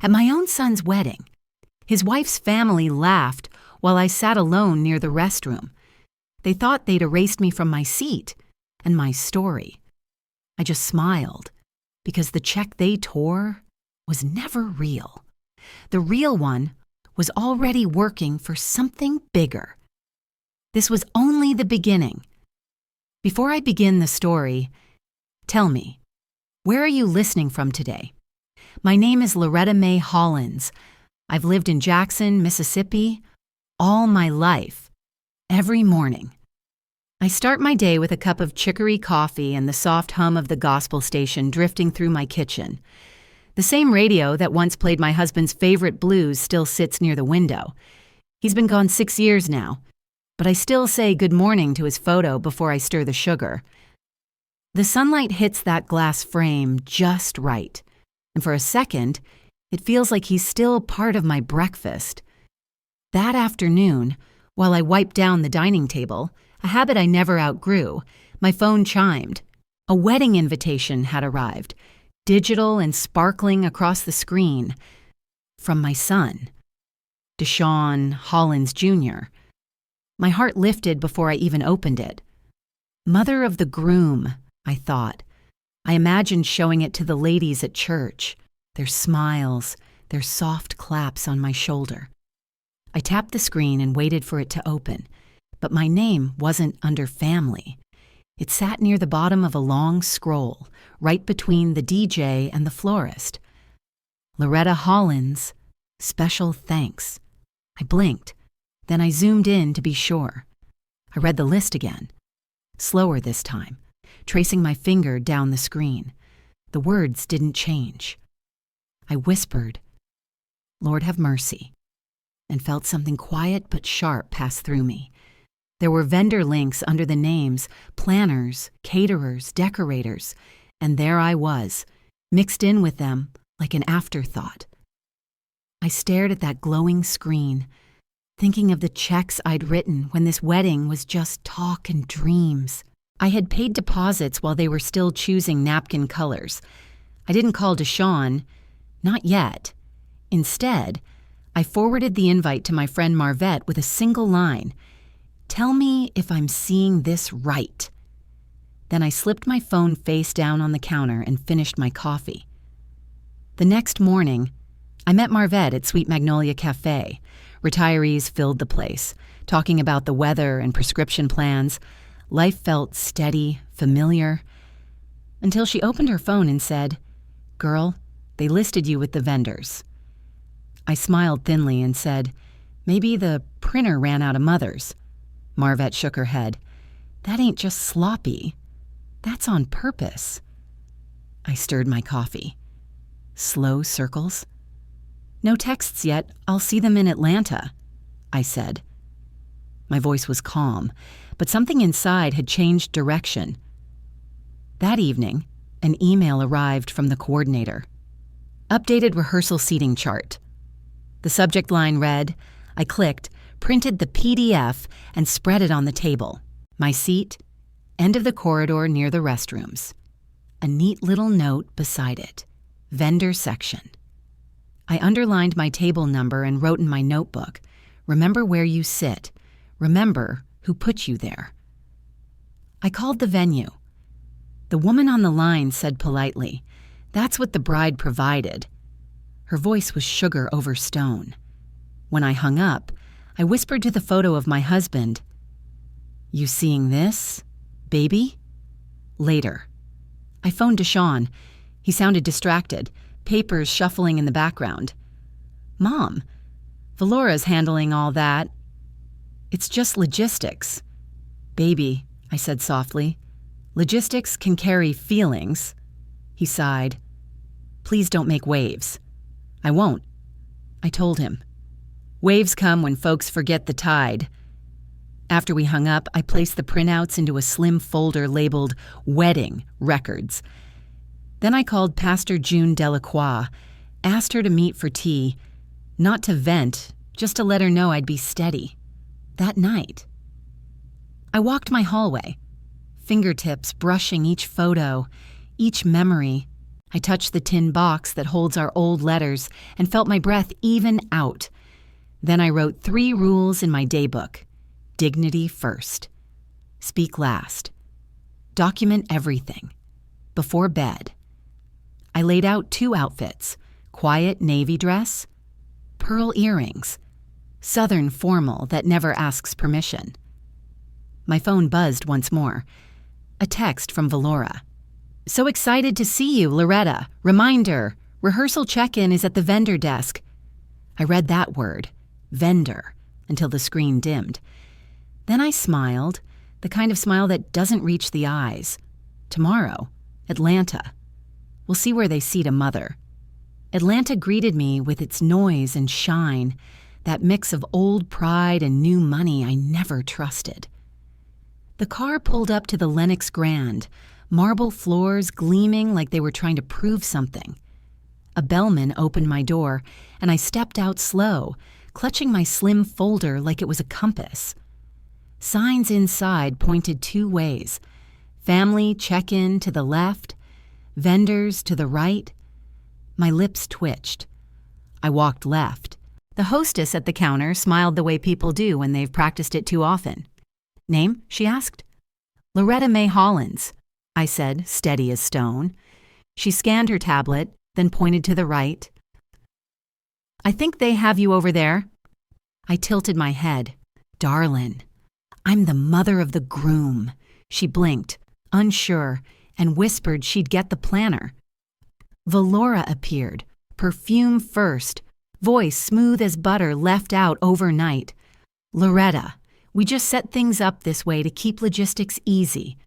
At my own son's wedding, his wife's family laughed while I sat alone near the restroom. They thought they'd erased me from my seat and my story. I just smiled because the check they tore was never real. The real one was already working for something bigger. This was only the beginning. Before I begin the story, tell me, where are you listening from today? My name is Loretta Mae Hollins. I've lived in Jackson, Mississippi, all my life, every morning. I start my day with a cup of chicory coffee and the soft hum of the gospel station drifting through my kitchen. The same radio that once played my husband's favorite blues still sits near the window. He's been gone 6 years now, but I still say good morning to his photo before I stir the sugar. The sunlight hits that glass frame just right, and for a second, it feels like he's still part of my breakfast. That afternoon, while I wiped down the dining table, a habit I never outgrew, my phone chimed. A wedding invitation had arrived, digital and sparkling across the screen, from my son, Deshaun Hollins Jr. My heart lifted before I even opened it. Mother of the groom, I thought. I imagined showing it to the ladies at church, their smiles, their soft claps on my shoulder. I tapped the screen and waited for it to open, but my name wasn't under family. It sat near the bottom of a long scroll, right between the DJ and the florist. Loretta Hollins, special thanks. I blinked, then I zoomed in to be sure. I read the list again, slower this time, tracing my finger down the screen. The words didn't change. I whispered, "Lord have mercy," and felt something quiet but sharp pass through me. There were vendor links under the names, planners, caterers, decorators, and there I was, mixed in with them like an afterthought. I stared at that glowing screen, thinking of the checks I'd written when this wedding was just talk and dreams. I had paid deposits while they were still choosing napkin colors. I didn't call Deshaun, not yet. Instead, I forwarded the invite to my friend Marvette with a single line, "Tell me if I'm seeing this right." Then I slipped my phone face down on the counter and finished my coffee. The next morning, I met Marvette at Sweet Magnolia Cafe. Retirees filled the place, talking about the weather and prescription plans. Life felt steady, familiar, until she opened her phone and said, "Girl, they listed you with the vendors." I smiled thinly and said, "Maybe the printer ran out of mothers." Marvette shook her head. "That ain't just sloppy. That's on purpose." I stirred my coffee. "Slow circles?" "No texts yet. I'll see them in Atlanta," I said. My voice was calm, but something inside had changed direction. That evening, an email arrived from the coordinator. Updated rehearsal seating chart. The subject line read, I clicked, printed the PDF, and spread it on the table. My seat, end of the corridor near the restrooms. A neat little note beside it, vendor section. I underlined my table number and wrote in my notebook, "Remember where you sit. Remember who put you there." I called the venue. The woman on the line said politely, "That's what the bride provided." Her voice was sugar over stone. When I hung up, I whispered to the photo of my husband, "You seeing this, baby?" Later. I phoned Deshaun. He sounded distracted, papers shuffling in the background. "Mom, Valora's handling all that. It's just logistics." "Baby," I said softly, "logistics can carry feelings." He sighed. "Please don't make waves." "I won't," I told him. "Waves come when folks forget the tide." After we hung up, I placed the printouts into a slim folder labeled Wedding Records. Then I called Pastor June Delacroix, asked her to meet for tea, not to vent, just to let her know I'd be steady. That night. I walked my hallway, fingertips brushing each photo, each memory. I touched the tin box that holds our old letters and felt my breath even out. Then I wrote 3 rules in my daybook. Dignity first. Speak last. Document everything. Before bed. I laid out 2 outfits. Quiet navy dress, pearl earrings, southern formal that never asks permission. My phone buzzed once more. A text from Valora. So excited to see you, Loretta. Reminder, rehearsal check-in is at the vendor desk. I read that word, vendor, until the screen dimmed. Then I smiled, the kind of smile that doesn't reach the eyes. Tomorrow, Atlanta. We'll see where they seat a mother. Atlanta greeted me with its noise and shine, that mix of old pride and new money I never trusted. The car pulled up to the Lenox Grand, marble floors gleaming like they were trying to prove something. A bellman opened my door, and I stepped out slow, clutching my slim folder like it was a compass. Signs inside pointed 2 ways. Family check-in to the left, vendors to the right. My lips twitched. I walked left. The hostess at the counter smiled the way people do when they've practiced it too often. Name? She asked. Loretta May Hollins, I said, steady as stone. She scanned her tablet, then pointed to the right. I think they have you over there. I tilted my head. Darlin', I'm the mother of the groom. She blinked, unsure, and whispered she'd get the planner. Valora appeared, perfume first, voice smooth as butter left out overnight. Loretta, we just set things up this way to keep logistics easy.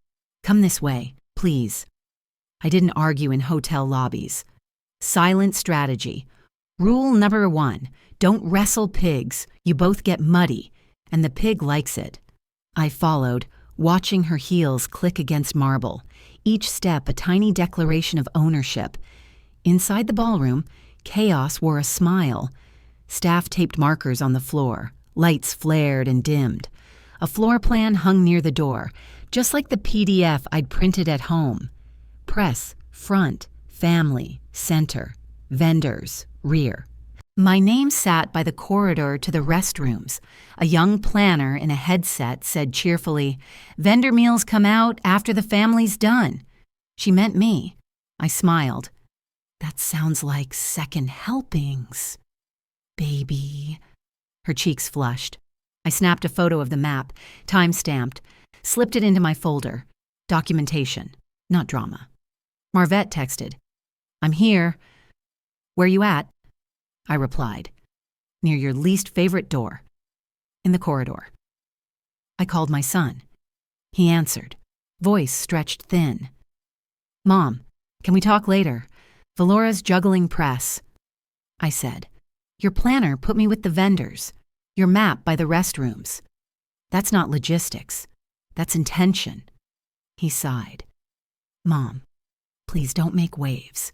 Come this way, please. I didn't argue in hotel lobbies. Silent strategy. Rule number 1, don't wrestle pigs. You both get muddy, and the pig likes it. I followed, watching her heels click against marble, each step a tiny declaration of ownership. Inside the ballroom, chaos wore a smile. Staff taped markers on the floor. Lights flared and dimmed. A floor plan hung near the door, just like the PDF I'd printed at home. Press, front, family, center, vendors, rear. My name sat by the corridor to the restrooms. A young planner in a headset said cheerfully, "Vendor meals come out after the family's done." She meant me. I smiled. That sounds like second helpings. Baby. Her cheeks flushed. I snapped a photo of the map, time-stamped, slipped it into my folder. Documentation, not drama. Marvette texted, "I'm here." "Where you at?" I replied, "Near your least favorite door, in the corridor." I called my son. He answered, voice stretched thin. "Mom, can we talk later? Valora's juggling press." I said, "Your planner put me with the vendors. Your map by the restrooms. That's not logistics. That's intention." He sighed. "Mom, please don't make waves.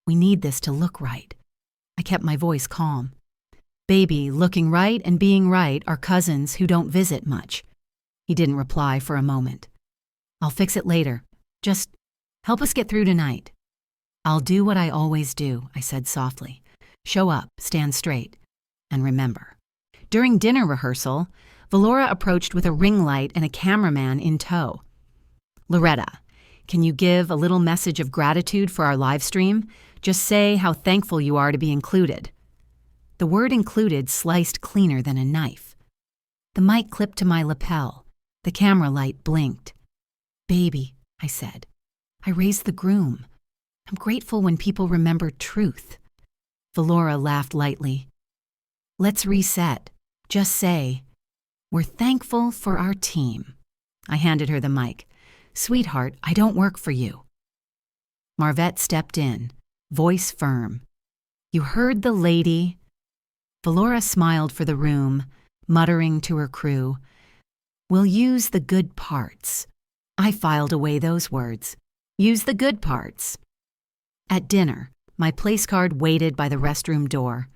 We need this to look right." I kept my voice calm. "Baby, looking right and being right are cousins who don't visit much." He didn't reply for a moment. "I'll fix it later. Just help us get through tonight." "I'll do what I always do," I said softly. "Show up, stand straight, and remember." During dinner rehearsal, Valora approached with a ring light and a cameraman in tow. "Loretta, can you give a little message of gratitude for our live stream? Just say how thankful you are to be included." The word included sliced cleaner than a knife. The mic clipped to my lapel. The camera light blinked. "Baby," I said, "I raised the groom. I'm grateful when people remember truth." Valora laughed lightly. "Let's reset. Just say, 'We're thankful for our team.'" I handed her the mic. "Sweetheart, I don't work for you." Marvette stepped in, voice firm. "You heard the lady." Valora smiled for the room, muttering to her crew, "We'll use the good parts." I filed away those words. Use the good parts. At dinner, my place card waited by the restroom door.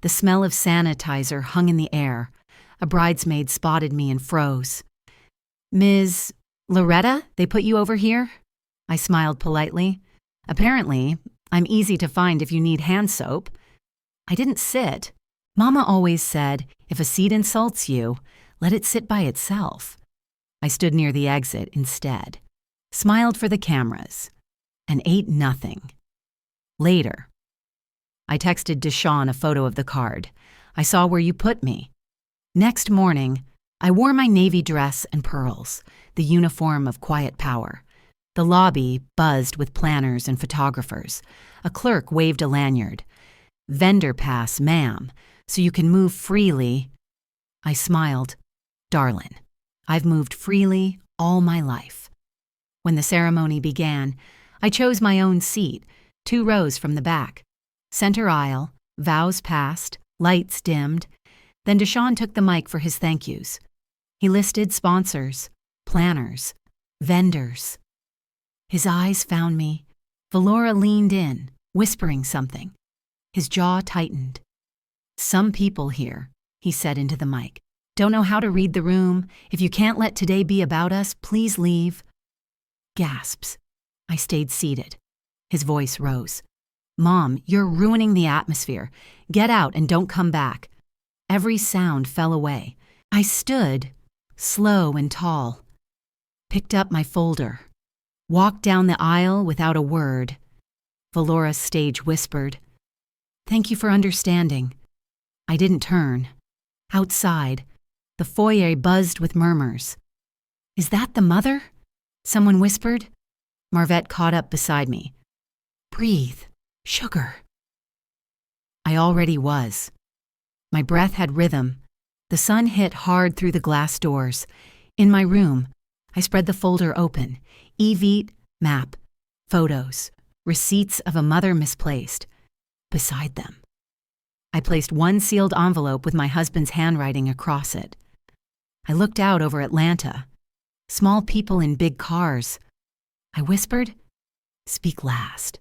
The smell of sanitizer hung in the air. A bridesmaid spotted me and froze. "Ms. Loretta, they put you over here?" I smiled politely. Apparently, I'm easy to find if you need hand soap. I didn't sit. Mama always said, if a seat insults you, let it sit by itself. I stood near the exit instead, smiled for the cameras, and ate nothing. Later, I texted Deshawn a photo of the card. I saw where you put me. Next morning, I wore my navy dress and pearls, the uniform of quiet power. The lobby buzzed with planners and photographers. A clerk waved a lanyard. Vendor pass, ma'am, so you can move freely. I smiled. Darlin', I've moved freely all my life. When the ceremony began, I chose my own seat, 2 rows from the back. Center aisle, vows passed, lights dimmed. Then Deshawn took the mic for his thank yous. He listed sponsors, planners, vendors. His eyes found me. Valora leaned in, whispering something. His jaw tightened. Some people here, he said into the mic, don't know how to read the room. If you can't let today be about us, please leave. Gasps. I stayed seated. His voice rose. Mom, you're ruining the atmosphere. Get out and don't come back. Every sound fell away. I stood, slow and tall, picked up my folder, walked down the aisle without a word. Valora's stage whispered, "Thank you for understanding." I didn't turn. Outside, the foyer buzzed with murmurs. "Is that the mother?" someone whispered. Marvette caught up beside me. "Breathe. Sugar." I already was. My breath had rhythm. The sun hit hard through the glass doors. In my room, I spread the folder open. Evite, map, photos, receipts of a mother misplaced. Beside them, I placed one sealed envelope with my husband's handwriting across it. I looked out over Atlanta. Small people in big cars. I whispered, "Speak last."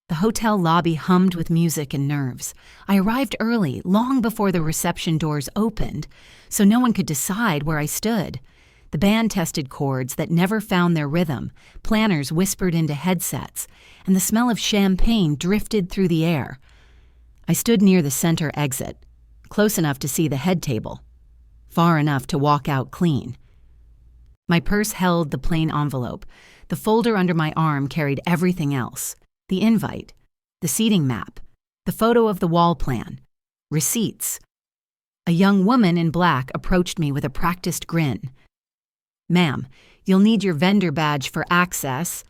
The hotel lobby hummed with music and nerves. I arrived early, long before the reception doors opened, so no one could decide where I stood. The band tested chords that never found their rhythm. Planners whispered into headsets, and the smell of champagne drifted through the air. I stood near the center exit, close enough to see the head table, far enough to walk out clean. My purse held the plain envelope. The folder under my arm carried everything else. The invite, the seating map, the photo of the wall plan, receipts. A young woman in black approached me with a practiced grin. "Ma'am, you'll need your vendor badge for access."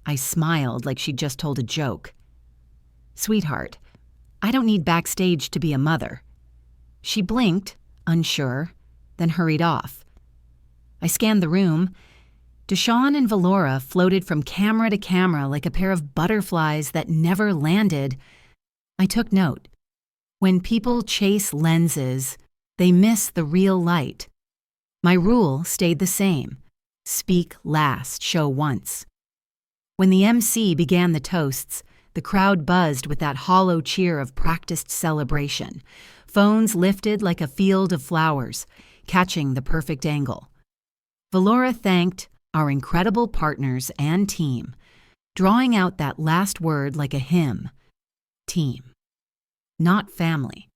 I smiled like she'd just told a joke. "Sweetheart, I don't need backstage to be a mother." She blinked, unsure, then hurried off. I scanned the room. Deshawn and Valora floated from camera to camera like a pair of butterflies that never landed. I took note. When people chase lenses, they miss the real light. My rule stayed the same. Speak last, show once. When the MC began the toasts, the crowd buzzed with that hollow cheer of practiced celebration. Phones lifted like a field of flowers, catching the perfect angle. Valora thanked our incredible partners and team, drawing out that last word like a hymn. Team, not family.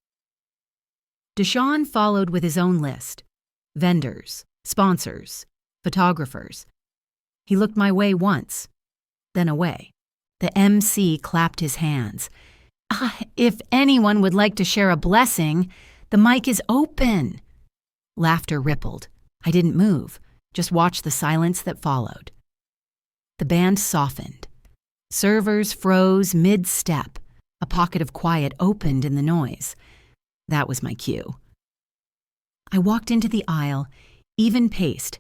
Deshawn followed with his own list. Vendors, sponsors, photographers. He looked my way once, then away. The MC clapped his hands. If anyone would like to share a blessing, the mic is open." Laughter rippled. I didn't move, just watched the silence that followed. The band softened. Servers froze mid-step. A pocket of quiet opened in the noise. That was my cue. I walked into the aisle, even-paced,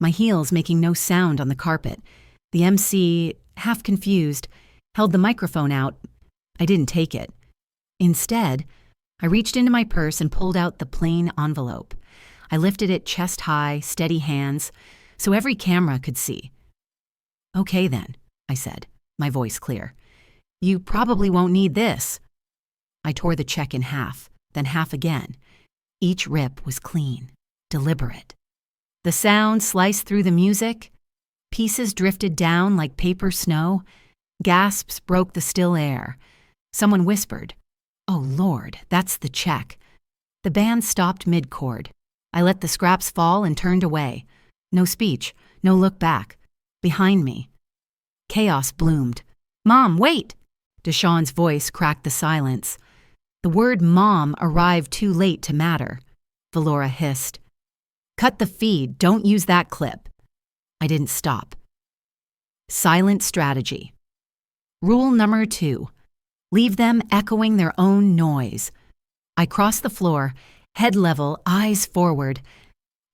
my heels making no sound on the carpet. The MC, half confused, held the microphone out. I didn't take it. Instead, I reached into my purse and pulled out the plain envelope. I lifted it chest high, steady hands, so every camera could see. "Okay then," I said, my voice clear. "You probably won't need this." I tore the check in half, then half again. Each rip was clean, deliberate. The sound sliced through the music. Pieces drifted down like paper snow. Gasps broke the still air. Someone whispered, "Oh Lord, that's the check." The band stopped mid-chord. I let the scraps fall and turned away. No speech, no look back. Behind me. Chaos bloomed. "Mom, wait!" Deshawn's voice cracked the silence. The word mom arrived too late to matter. Valora hissed. "Cut the feed, don't use that clip." I didn't stop. Silent strategy. Rule number 2. Leave them echoing their own noise. I crossed the floor, head level, eyes forward.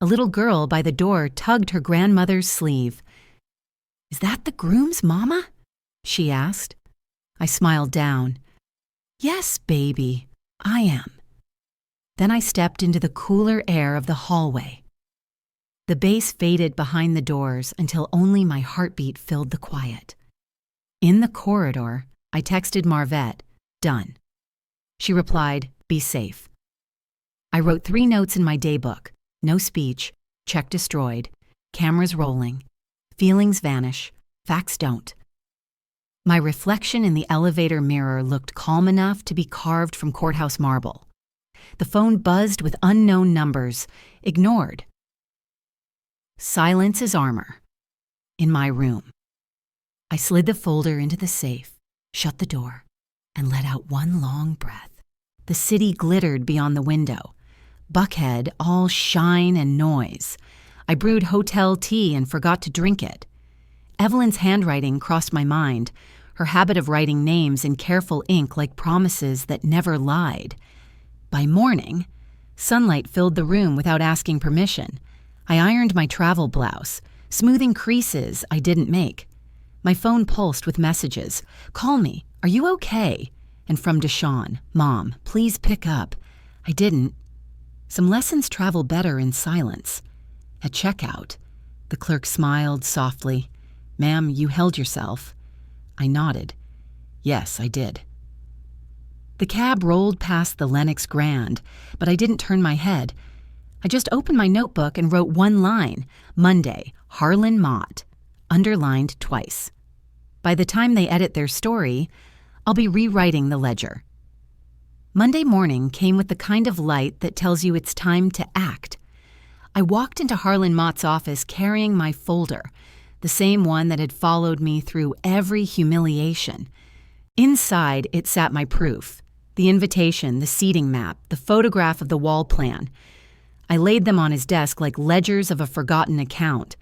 A little girl by the door tugged her grandmother's sleeve. "Is that the groom's mama?" she asked. I smiled down. "Yes, baby, I am." Then I stepped into the cooler air of the hallway. The bass faded behind the doors until only my heartbeat filled the quiet. In the corridor, I texted Marvette, "Done." She replied, "Be safe." I wrote 3 notes in my daybook: no speech, check destroyed, cameras rolling, feelings vanish, facts don't. My reflection in the elevator mirror looked calm enough to be carved from courthouse marble. The phone buzzed with unknown numbers, ignored. Silence is armor. In my room. I slid the folder into the safe, shut the door, and let out one long breath. The city glittered beyond the window. Buckhead all shine and noise. I brewed hotel tea and forgot to drink it. Evelyn's handwriting crossed my mind, her habit of writing names in careful ink like promises that never lied. By morning, sunlight filled the room without asking permission. I ironed my travel blouse, smoothing creases I didn't make. My phone pulsed with messages. "Call me. Are you okay?" And from Deshawn, "Mom, please pick up." I didn't. Some lessons travel better in silence. At checkout, the clerk smiled softly. "Ma'am, you held yourself." I nodded. Yes, I did. The cab rolled past the Lenox Grand, but I didn't turn my head. I just opened my notebook and wrote one line: Monday, Harlan Mott, underlined twice. By the time they edit their story, I'll be rewriting the ledger. Monday morning came with the kind of light that tells you it's time to act. I walked into Harlan Mott's office carrying my folder, the same one that had followed me through every humiliation. Inside, it sat my proof: the invitation, the seating map, the photograph of the wall plan. I laid them on his desk like ledgers of a forgotten account.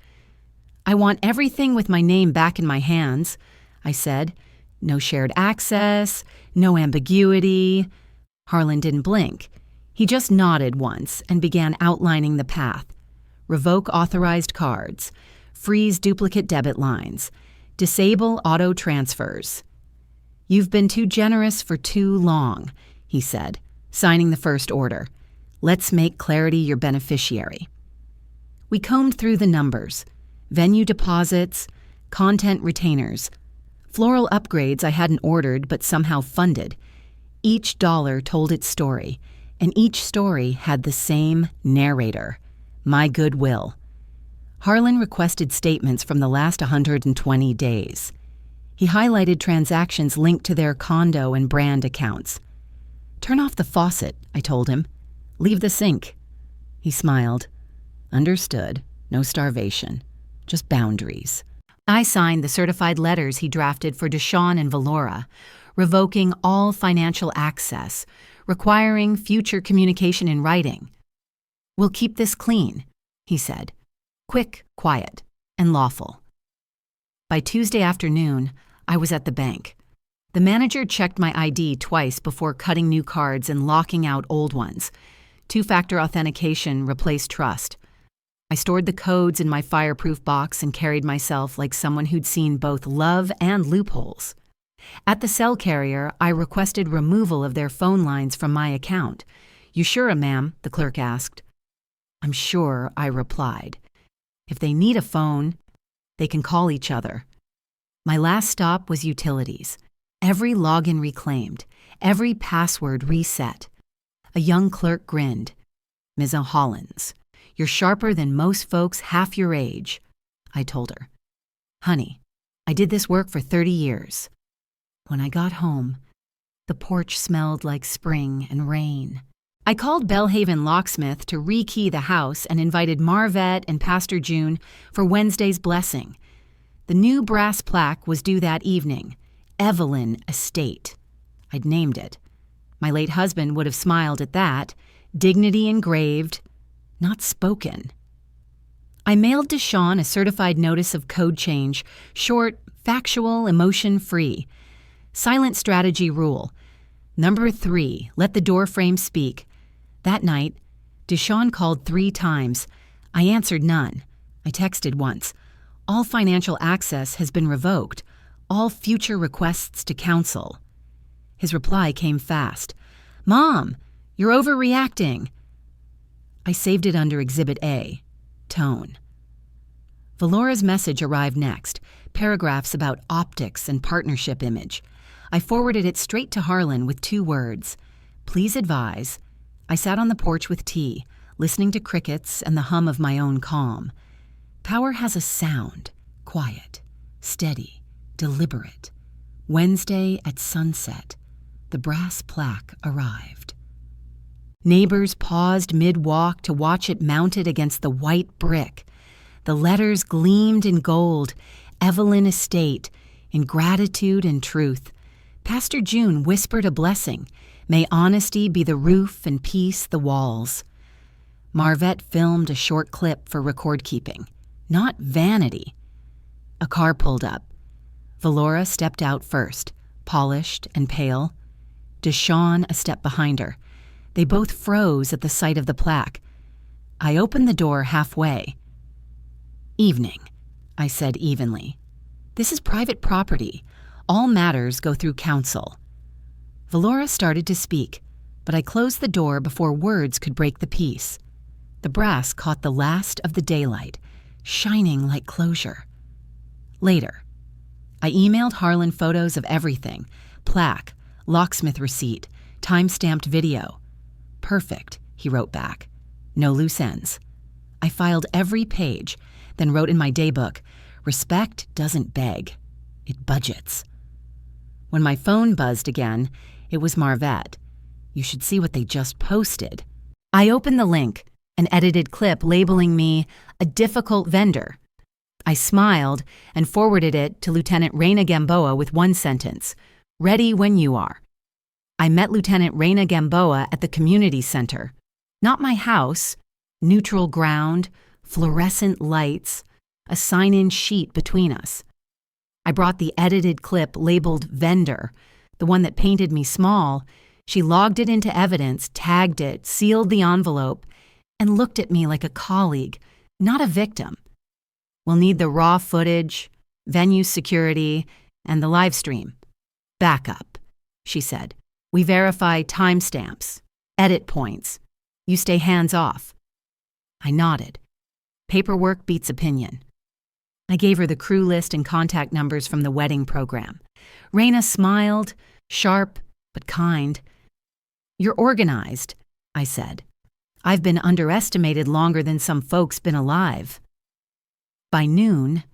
"I want everything with my name back in my hands," I said. "No shared access, no ambiguity." Harlan didn't blink. He just nodded once and began outlining the path. Revoke authorized cards, freeze duplicate debit lines, disable auto transfers. "You've been too generous for too long," he said, signing the first order. "Let's make Clarity your beneficiary." We combed through the numbers: venue deposits, content retainers, floral upgrades I hadn't ordered but somehow funded. Each dollar told its story, and each story had the same narrator: my goodwill. Harlan requested statements from the last 120 days. He highlighted transactions linked to their condo and brand accounts. "Turn off the faucet," I told him. "Leave the sink." He smiled. "Understood. No starvation. Just boundaries." I signed the certified letters he drafted for Deshawn and Valora, revoking all financial access, requiring future communication in writing. "We'll keep this clean," he said. Quick, quiet, and lawful. By Tuesday afternoon, I was at the bank. The manager checked my ID twice before cutting new cards and locking out old ones. 2-factor authentication replaced trust. I stored the codes in my fireproof box and carried myself like someone who'd seen both love and loopholes. At the cell carrier, I requested removal of their phone lines from my account. "You sure, ma'am?" the clerk asked. "I'm sure," I replied. "If they need a phone, they can call each other." My last stop was utilities. Every login reclaimed, every password reset. A young clerk grinned. "Ms. Hollins, you're sharper than most folks half your age," I told her. "Honey, I did this work for 30 years. When I got home, the porch smelled like spring and rain. I called Belhaven locksmith to rekey the house and invited Marvette and Pastor June for Wednesday's blessing. The new brass plaque was due that evening, Evelyn Estate. I'd named it. My late husband would have smiled at that, dignity engraved, not spoken. I mailed Deshawn a certified notice of code change, short, factual, emotion-free. Silent strategy rule. Number 3, let the door frame speak. That night, Deshawn called 3 times. I answered none. I texted once. All financial access has been revoked. All future requests to counsel. His reply came fast. Mom, you're overreacting. I saved it under Exhibit A, tone. Valora's message arrived next, paragraphs about optics and partnership image. I forwarded it straight to Harlan with 2 words. Please advise. I sat on the porch with tea, listening to crickets and the hum of my own calm. Power has a sound, quiet, steady, deliberate. Wednesday at sunset, the brass plaque arrived. Neighbors paused mid-walk to watch it mounted against the white brick. The letters gleamed in gold, Evelyn Estate, in gratitude and truth. Pastor June whispered a blessing. May honesty be the roof and peace the walls. Marvette filmed a short clip for record-keeping. Not vanity. A car pulled up. Valora stepped out first, polished and pale. Deshawn a step behind her. They both froze at the sight of the plaque. I opened the door halfway. Evening, I said evenly. This is private property. All matters go through counsel. Valora started to speak, but I closed the door before words could break the peace. The brass caught the last of the daylight, shining like closure. Later, I emailed Harlan photos of everything, plaque, locksmith receipt, time-stamped video. Perfect, he wrote back. No loose ends. I filed every page, then wrote in my daybook, respect doesn't beg, it budgets. When my phone buzzed again, it was Marvette. You should see what they just posted. I opened the link, an edited clip labeling me a difficult vendor. I smiled and forwarded it to Lieutenant Reyna Gamboa with 1 sentence, ready when you are. I met Lieutenant Reyna Gamboa at the community center. Not my house, neutral ground, fluorescent lights, a sign-in sheet between us. I brought the edited clip labeled vendor, the one that painted me small. She logged it into evidence, tagged it, sealed the envelope, and looked at me like a colleague, not a victim. We'll need the raw footage, venue security, and the live stream. Backup, she said. We verify timestamps, edit points. You stay hands off. I nodded. Paperwork beats opinion. I gave her the crew list and contact numbers from the wedding program. Reyna smiled, sharp but kind. You're organized, I said. I've been underestimated longer than some folks been alive. By noon,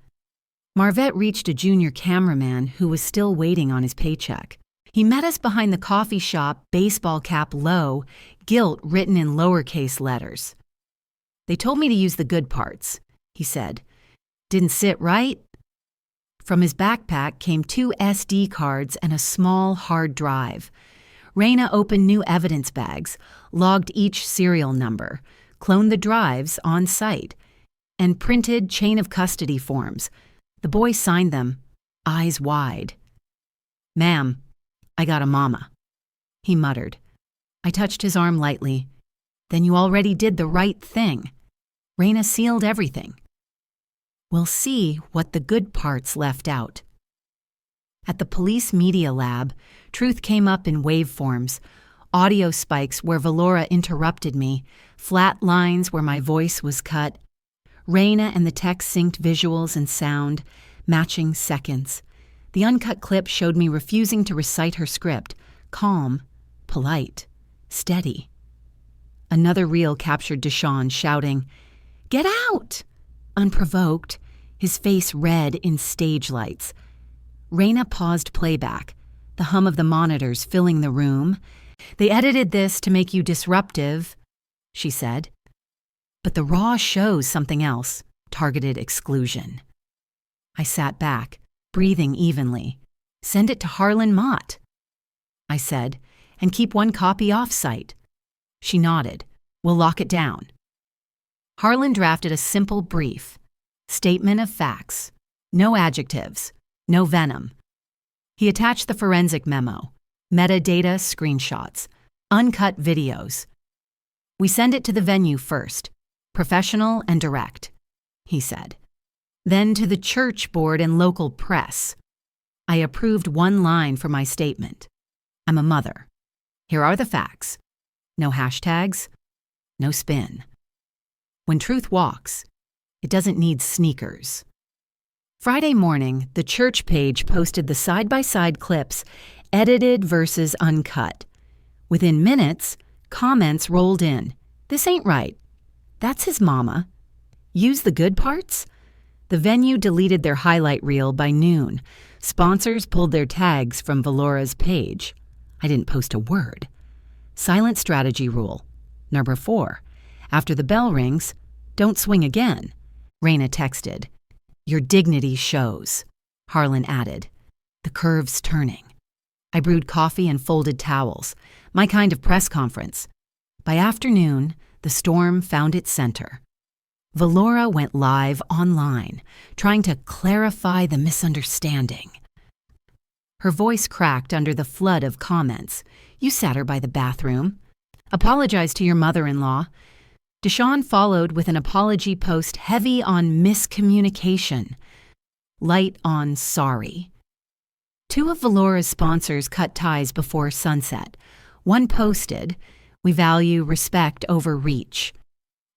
Marvette reached a junior cameraman who was still waiting on his paycheck. He met us behind the coffee shop, baseball cap low, guilt written in lowercase letters. They told me to use the good parts, he said. Didn't sit right? From his backpack came 2 SD cards and a small hard drive. Reyna opened new evidence bags, logged each serial number, cloned the drives on site, and printed chain of custody forms. The boy signed them, eyes wide. Ma'am, I got a mama, he muttered. I touched his arm lightly. Then you already did the right thing. Reyna sealed everything. We'll see what the good parts left out. At the police media lab, truth came up in waveforms, audio spikes where Valora interrupted me, flat lines where my voice was cut. Reyna and the text synced visuals and sound, matching seconds. The uncut clip showed me refusing to recite her script, calm, polite, steady. Another reel captured Deshawn shouting, "Get out!" Unprovoked, his face red in stage lights. Raina paused playback, the hum of the monitors filling the room. "They edited this to make you disruptive," she said. But the raw shows something else, targeted exclusion. I sat back, breathing evenly. "Send it to Harlan Mott," I said, "and keep one copy off-site." She nodded. "We'll lock it down." Harlan drafted a simple brief. Statement of facts. No adjectives. No venom. He attached the forensic memo, metadata screenshots, uncut videos. "We send it to the venue first, professional and direct," he said. "Then to the church board and local press." I approved one line for my statement. "I'm a mother. Here are the facts. No hashtags, no spin. When truth walks, it doesn't need sneakers." Friday morning, the church page posted the side-by-side clips, edited versus uncut. Within minutes, comments rolled in. "This ain't right. That's his mama. Use the good parts?" The venue deleted their highlight reel by noon. Sponsors pulled their tags from Valora's page. I didn't post a word. Silent strategy rule. Number 4. After the bell rings, don't swing again. Raina texted. "Your dignity shows," Harlan added. The curves turning. I brewed coffee and folded towels. My kind of press conference. By afternoon, the storm found its center. Valora went live online, trying to clarify the misunderstanding. Her voice cracked under the flood of comments. "You sat her by the bathroom. Apologize to your mother-in-law." Deshawn followed with an apology post heavy on miscommunication, light on sorry. 2 of Valora's sponsors cut ties before sunset. One posted, "We value respect over reach."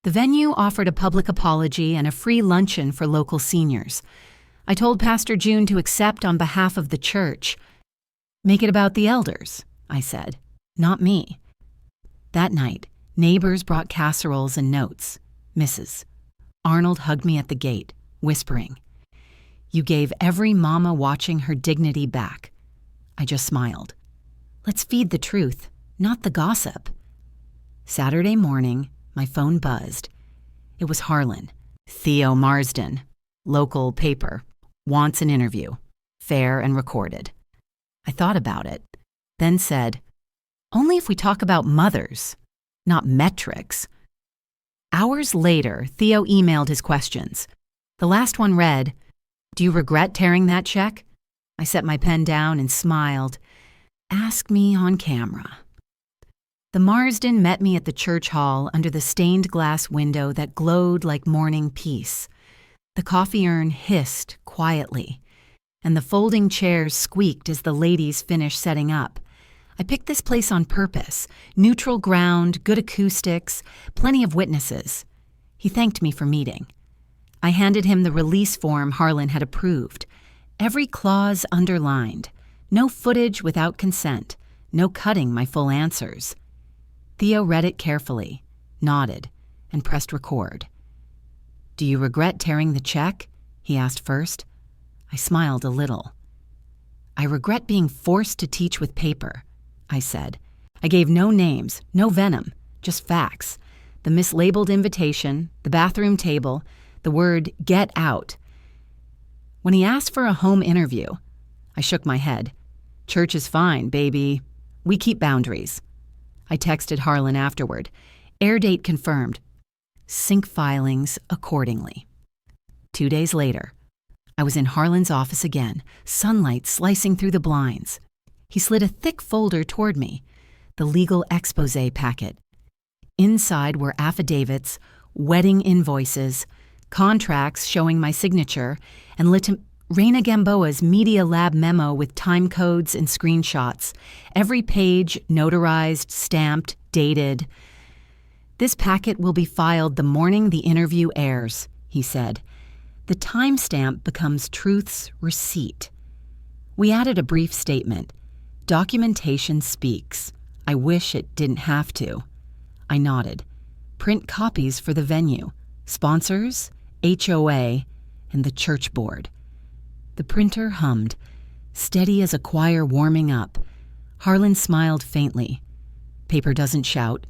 The venue offered a public apology and a free luncheon for local seniors. I told Pastor June to accept on behalf of the church. "Make it about the elders," I said, "not me." That night, neighbors brought casseroles and notes. "Mrs." Arnold hugged me at the gate, whispering, "You gave every mama watching her dignity back." I just smiled. Let's feed the truth, not the gossip. Saturday morning, my phone buzzed. It was Harlan. "Theo Marsden, local paper, wants an interview, fair and recorded." I thought about it, then said, "Only if we talk about mothers, not metrics." Hours later, Theo emailed his questions. The last one read, "Do you regret tearing that check?" I set my pen down and smiled. Ask me on camera. The Marsden met me at the church hall under the stained glass window that glowed like morning peace. The coffee urn hissed quietly, and the folding chairs squeaked as the ladies finished setting up. I picked this place on purpose. Neutral ground, good acoustics, plenty of witnesses. He thanked me for meeting. I handed him the release form Harlan had approved. Every clause underlined. No footage without consent. No cutting my full answers. Theo read it carefully, nodded, and pressed record. "Do you regret tearing the check?" he asked first. I smiled a little. "I regret being forced to teach with paper," I said. I gave no names, no venom, just facts. The mislabeled invitation, the bathroom table, the word "get out." When he asked for a home interview, I shook my head. "Church is fine, baby. We keep boundaries." I texted Harlan afterward. Air date confirmed. Sync filings accordingly. 2 days later, I was in Harlan's office again, sunlight slicing through the blinds. He slid a thick folder toward me, the legal expose packet. Inside were affidavits, wedding invoices, contracts showing my signature, and Raina Gamboa's Media Lab memo with time codes and screenshots. Every page notarized, stamped, dated. "This packet will be filed the morning the interview airs," he said. The timestamp becomes truth's receipt. We added a brief statement. "Documentation speaks. I wish it didn't have to." I nodded. "Print copies for the venue, sponsors, HOA, and the church board." The printer hummed. steady as a choir warming up. Harlan smiled faintly. Paper doesn't shout.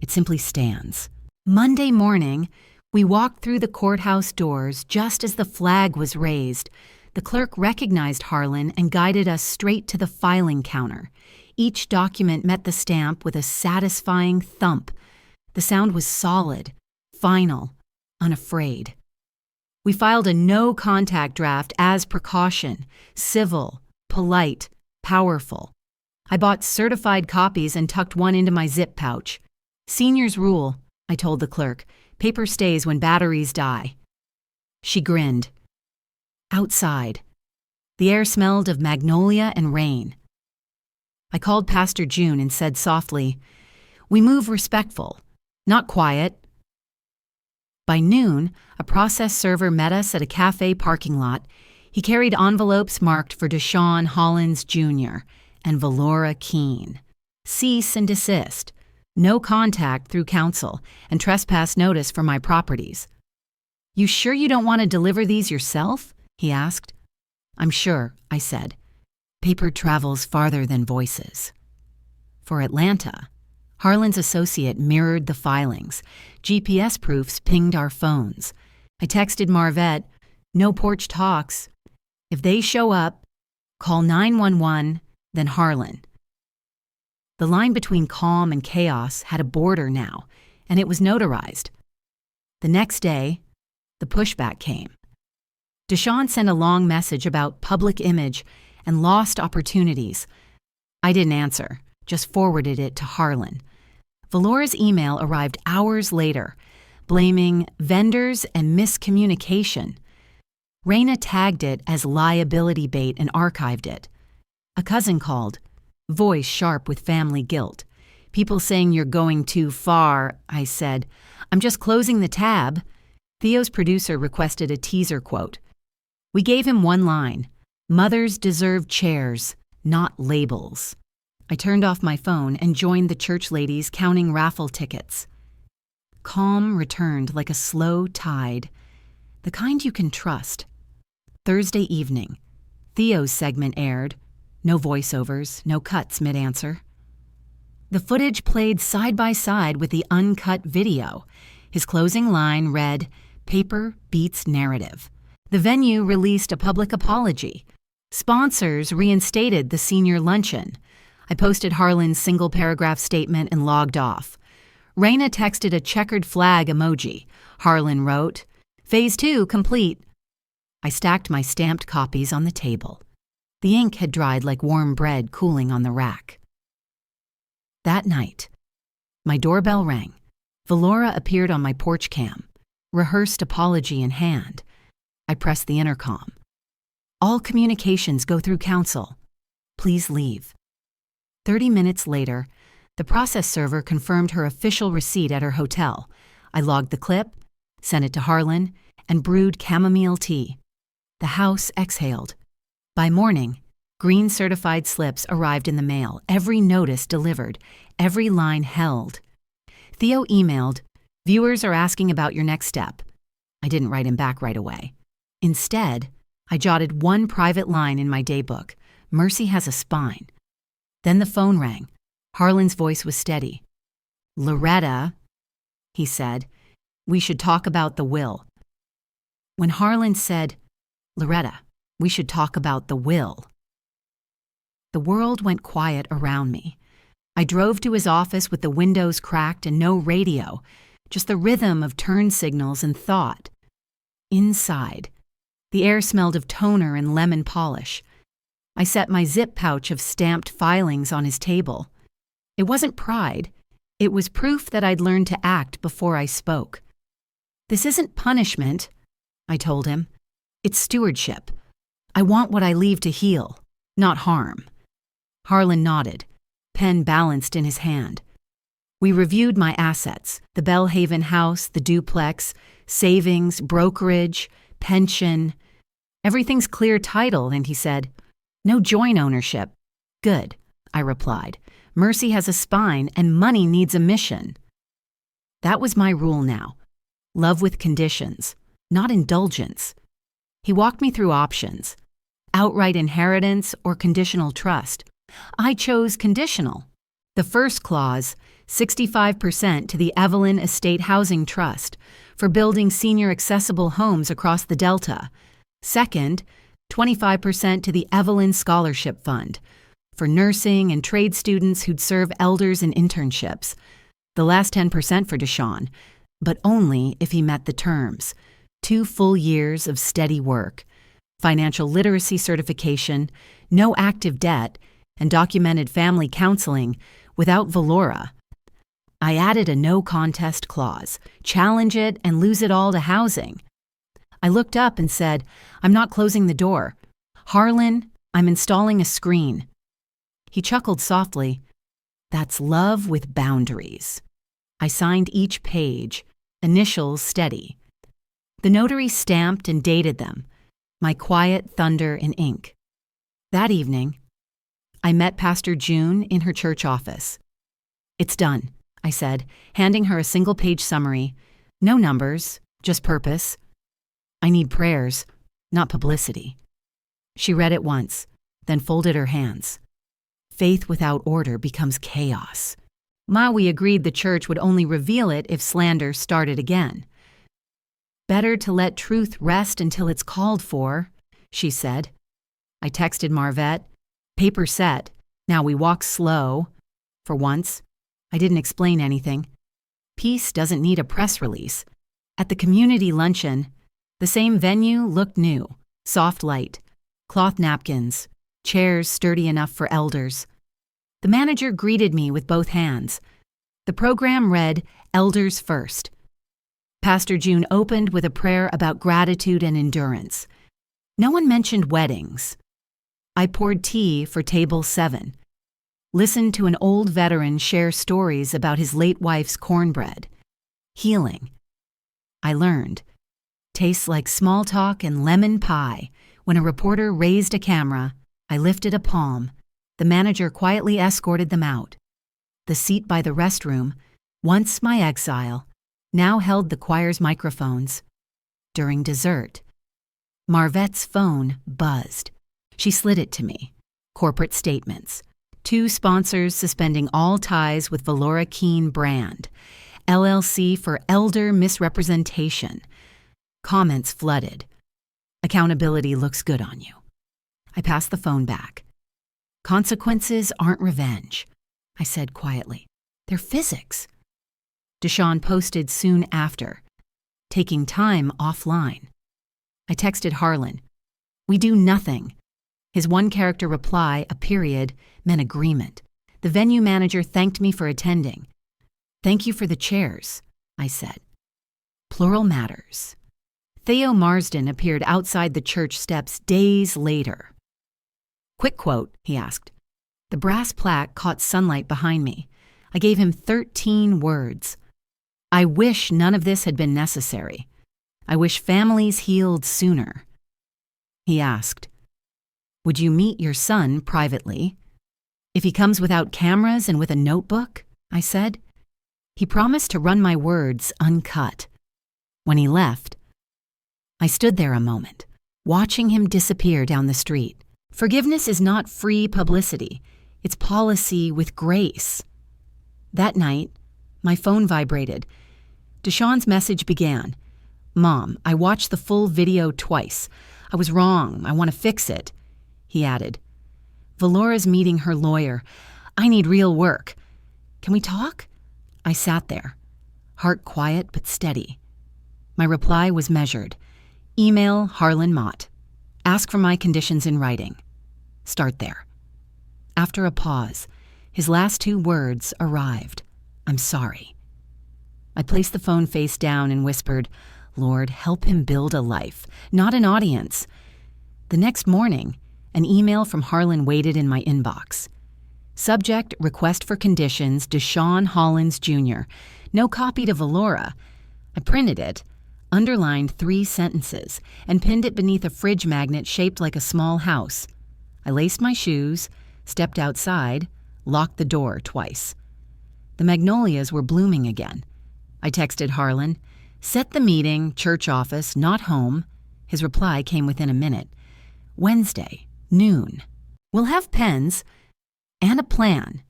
It simply stands. Monday morning, we walked through the courthouse doors just as the flag was raised. The clerk recognized Harlan and guided us straight to the filing counter. Each document met the stamp with a satisfying thump. The sound was solid, final, unafraid. We filed a no-contact draft as precaution, civil, polite, powerful. I bought certified copies and tucked one into my zip pouch. Seniors rule, I told the clerk. Paper stays when batteries die. She grinned. Outside. The air smelled of magnolia and rain. I called Pastor June and said softly, "We move respectful, not quiet." By noon, a process server met us at a cafe parking lot. He carried envelopes marked for Deshaun Hollins Jr. and Valora Keene. Cease and desist. No contact through counsel, and trespass notice for my properties. "You sure you don't want to deliver these yourself?" he asked. "I'm sure," I said. Paper travels farther than voices. For Atlanta, Harlan's associate mirrored the filings. GPS proofs pinged our phones. I texted Marvette, "No porch talks. If they show up, call 911, then Harlan." The line between calm and chaos had a border now, and it was notarized. The next day, the pushback came. Deshaun sent a long message about public image and lost opportunities. I didn't answer, just forwarded it to Harlan. Valora's email arrived hours later, blaming vendors and miscommunication. Raina tagged it as liability bait and archived it. A cousin called, voice sharp with family guilt. "People saying you're going too far," I said. "I'm just closing the tab." Theo's producer requested a teaser quote. We gave him one line, "Mothers deserve chairs, not labels." I turned off my phone and joined the church ladies counting raffle tickets. Calm returned like a slow tide, the kind you can trust. Thursday evening, Theo's segment aired. No voiceovers, no cuts mid-answer. The footage played side by side with the uncut video. His closing line read, "Paper beats narrative." The venue released a public apology. Sponsors reinstated the senior luncheon. I posted Harlan's single-paragraph statement and logged off. Raina texted a checkered flag emoji. Harlan wrote, "Phase 2 complete." I stacked my stamped copies on the table. The ink had dried like warm bread cooling on the rack. That night, my doorbell rang. Valora appeared on my porch cam, rehearsed apology in hand. I pressed the intercom. "All communications go through counsel. Please leave." 30 minutes later, the process server confirmed her official receipt at her hotel. I logged the clip, sent it to Harlan, and brewed chamomile tea. The house exhaled. By morning, green certified slips arrived in the mail, every notice delivered, every line held. Theo emailed, "Viewers are asking about your next step." I didn't write him back right away. Instead, I jotted one private line in my daybook, "Mercy has a spine." Then the phone rang. Harlan's voice was steady. "Loretta," he said, "we should talk about the will." When Harlan said, "Loretta, we should talk about the will," the world went quiet around me. I drove to his office with the windows cracked and no radio, just the rhythm of turn signals and thought. Inside, the air smelled of toner and lemon polish. I set my zip pouch of stamped filings on his table. It wasn't pride. It was proof that I'd learned to act before I spoke. "This isn't punishment," I told him. "It's stewardship. I want what I leave to heal, not harm." Harlan nodded, pen balanced in his hand. We reviewed my assets, the Bellhaven house, the duplex, savings, brokerage, pension. "Everything's clear title," and he said, "No joint ownership." "Good," I replied. "Mercy has a spine and money needs a mission." That was my rule now. Love with conditions, not indulgence. He walked me through options. outright inheritance, or conditional trust. I chose conditional. The first clause, 65% to the Evelyn Estate Housing Trust for building senior accessible homes across the Delta. Second, 25% to the Evelyn Scholarship Fund for nursing and trade students who'd serve elders in internships. The last 10% for Deshaun, but only if he met the terms. 2 full years of steady work, financial literacy certification, no active debt, and documented family counseling without Valora. I added a no contest clause, challenge it and lose it all to housing. I looked up and said, I'm not closing the door. Harlan, I'm installing a screen. He chuckled softly. That's love with boundaries. I signed each page, initials steady. The notary stamped and dated them, my quiet thunder in ink. That evening, I met Pastor June in her church office. It's done, I said, handing her a single-page summary. No numbers, just purpose. I need prayers, not publicity. She read it once, then folded her hands. Faith without order becomes chaos. Maui agreed the church would only reveal it if slander started again. Better to let truth rest until it's called for, she said. I texted Marvette. Paper set. Now we walk slow. For once, I didn't explain anything. Peace doesn't need a press release. At the community luncheon, the same venue looked new. Soft light, cloth napkins, chairs sturdy enough for elders. The manager greeted me with both hands. The program read, Elders First. Pastor June opened with a prayer about gratitude and endurance. No one mentioned weddings. I poured tea for table 7. Listened to an old veteran share stories about his late wife's cornbread. Healing. I learned. Tastes like small talk and lemon pie. When a reporter raised a camera, I lifted a palm. The manager quietly escorted them out. The seat by the restroom, once my exile, now held the choir's microphones. During dessert, Marvette's phone buzzed. She slid it to me. Corporate statements. 2 sponsors suspending all ties with Valora Keene brand. LLC for elder misrepresentation. Comments flooded. Accountability looks good on you. I passed the phone back. Consequences aren't revenge, I said quietly. They're physics. Deshaun posted soon after, taking time offline. I texted Harlan. We do nothing. His one-character reply, a period, meant agreement. The venue manager thanked me for attending. Thank you for the chairs, I said. Plural matters. Theo Marsden appeared outside the church steps days later. Quick quote, he asked. The brass plaque caught sunlight behind me. I gave him 13 words. I wish none of this had been necessary. I wish families healed sooner. He asked, would you meet your son privately? If he comes without cameras and with a notebook, I said. He promised to run my words uncut. When he left, I stood there a moment, watching him disappear down the street. Forgiveness is not free publicity. It's policy with grace. That night, my phone vibrated. Deshaun's message began. Mom, I watched the full video twice. I was wrong. I want to fix it. He added, Valora's meeting her lawyer. I need real work. Can we talk? I sat there, heart quiet but steady. My reply was measured. Email Harlan Mott. Ask for my conditions in writing. Start there. After a pause, his last 2 words arrived. I'm sorry. I placed the phone face down and whispered, Lord, help him build a life, not an audience. The next morning, an email from Harlan waited in my inbox. Subject, request for conditions, Deshaun Hollins Jr. No copy to Valora. I printed it, underlined 3 sentences, and pinned it beneath a fridge magnet shaped like a small house. I laced my shoes, stepped outside, locked the door twice. The magnolias were blooming again. I texted Harlan, set the meeting, church office, not home. His reply came within a minute. Wednesday, Noon. We'll have pens and a plan.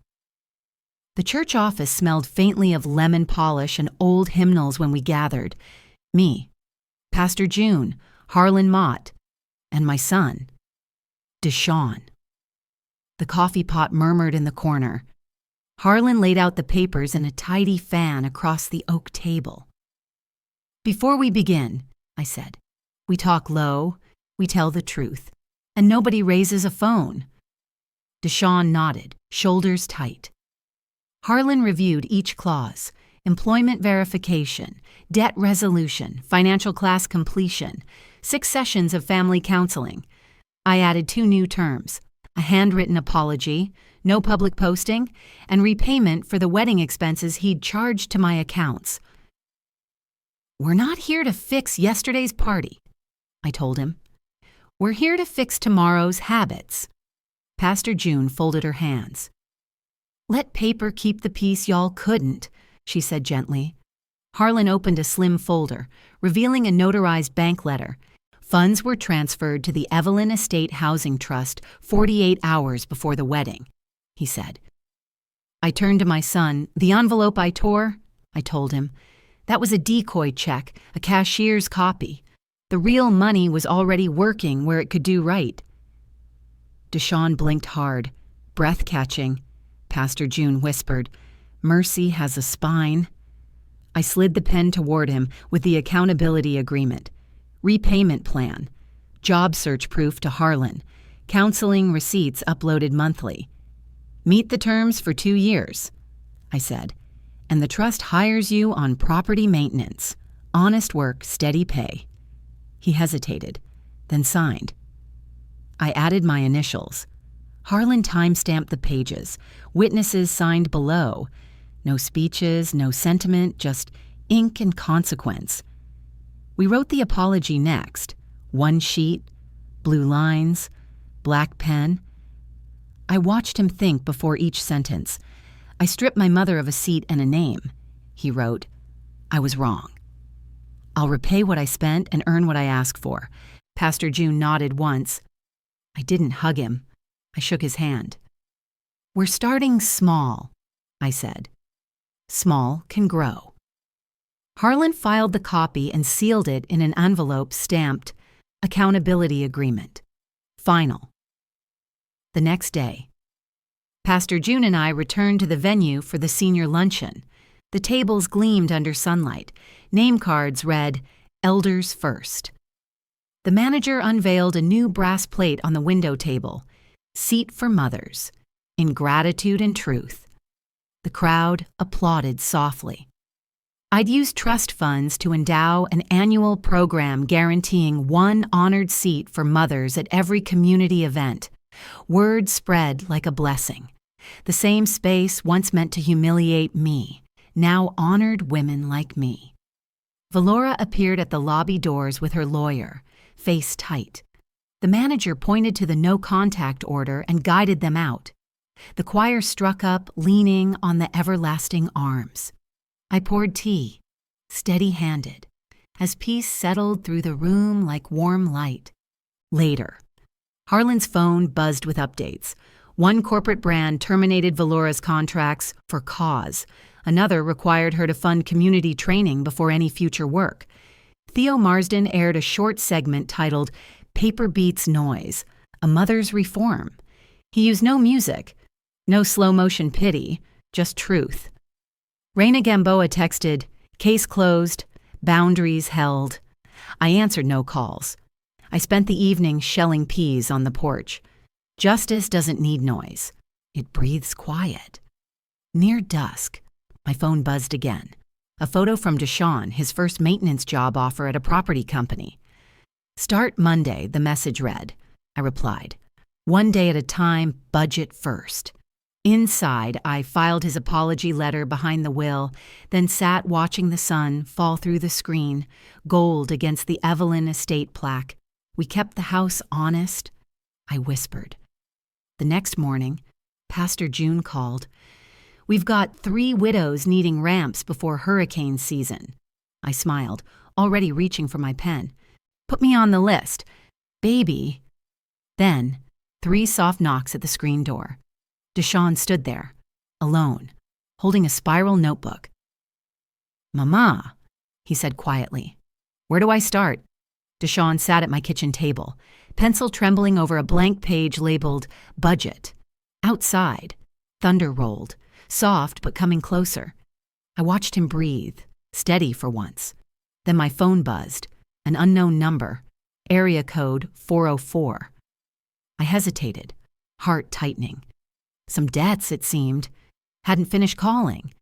The church office smelled faintly of lemon polish and old hymnals when we gathered. Me, Pastor June, Harlan Mott, and my son, Deshaun. The coffee pot murmured in the corner. Harlan laid out the papers in a tidy fan across the oak table. Before we begin, I said, we talk low, we tell the truth, and nobody raises a phone. Deshaun nodded, shoulders tight. Harlan reviewed each clause: employment verification, debt resolution, financial class completion, 6 sessions of family counseling. I added 2 new terms: a handwritten apology, no public posting, and repayment for the wedding expenses he'd charged to my accounts. We're not here to fix yesterday's party, I told him. We're here to fix tomorrow's habits. Pastor June folded her hands. Let paper keep the peace y'all couldn't, she said gently. Harlan opened a slim folder, revealing a notarized bank letter. Funds were transferred to the Evelyn Estate Housing Trust 48 hours before the wedding, he said. I turned to my son. The envelope I tore, I told him. That was a decoy check, a cashier's copy. The real money was already working where it could do right. Deshaun blinked hard, breath-catching. Pastor June whispered, Mercy has a spine. I slid the pen toward him with the accountability agreement. Repayment plan. Job search proof to Harlan. Counseling receipts uploaded monthly. Meet the terms for 2 years, I said, and the trust hires you on property maintenance. Honest work, steady pay. He hesitated, then signed. I added my initials. Harlan time-stamped the pages. Witnesses signed below. No speeches, no sentiment, just ink and consequence. We wrote the apology next. 1 sheet, blue lines, black pen. I watched him think before each sentence. I stripped my mother of a seat and a name. He wrote, I was wrong. I'll repay what I spent and earn what I ask for. Pastor June nodded once. I didn't hug him. I shook his hand. We're starting small, I said. Small can grow. Harlan filed the copy and sealed it in an envelope stamped Accountability Agreement. Final. The next day, Pastor June and I returned to the venue for the senior luncheon. The tables gleamed under sunlight. Name cards read, Elders First. The manager unveiled a new brass plate on the window table. Seat for mothers, in gratitude and truth. The crowd applauded softly. I'd used trust funds to endow an annual program guaranteeing 1 honored seat for mothers at every community event. Word spread like a blessing. The same space once meant to humiliate me, now honored women like me. Valora appeared at the lobby doors with her lawyer, face tight. The manager pointed to the no-contact order and guided them out. The choir struck up, leaning on the everlasting arms. I poured tea, steady-handed, as peace settled through the room like warm light. Later, Harlan's phone buzzed with updates. 1 corporate brand terminated Valora's contracts for cause. Another required her to fund community training before any future work. Theo Marsden aired a short segment titled Paper Beats Noise, A Mother's Reform. He used no music, no slow-motion pity, just truth. Raina Gamboa texted, Case closed, boundaries held. I answered no calls. I spent the evening shelling peas on the porch. Justice doesn't need noise. It breathes quiet. Near dusk, my phone buzzed again. A photo from Deshaun, his first maintenance job offer at a property company. Start Monday, the message read. I replied. 1 day at a time, budget first. Inside, I filed his apology letter behind the will, then sat watching the sun fall through the screen, gold against the Evelyn Estate plaque. We kept the house honest, I whispered. The next morning, Pastor June called. We've got 3 widows needing ramps before hurricane season. I smiled, already reaching for my pen. Put me on the list. Baby. Then, 3 soft knocks at the screen door. Deshaun stood there, alone, holding a spiral notebook. "Mama," he said quietly. "Where do I start?" Deshaun sat at my kitchen table, pencil trembling over a blank page labeled Budget. Outside, thunder rolled, soft but coming closer. I watched him breathe, steady for once. Then my phone buzzed, an unknown number, area code 404. I hesitated, heart tightening. Some debts, it seemed. Hadn't finished calling.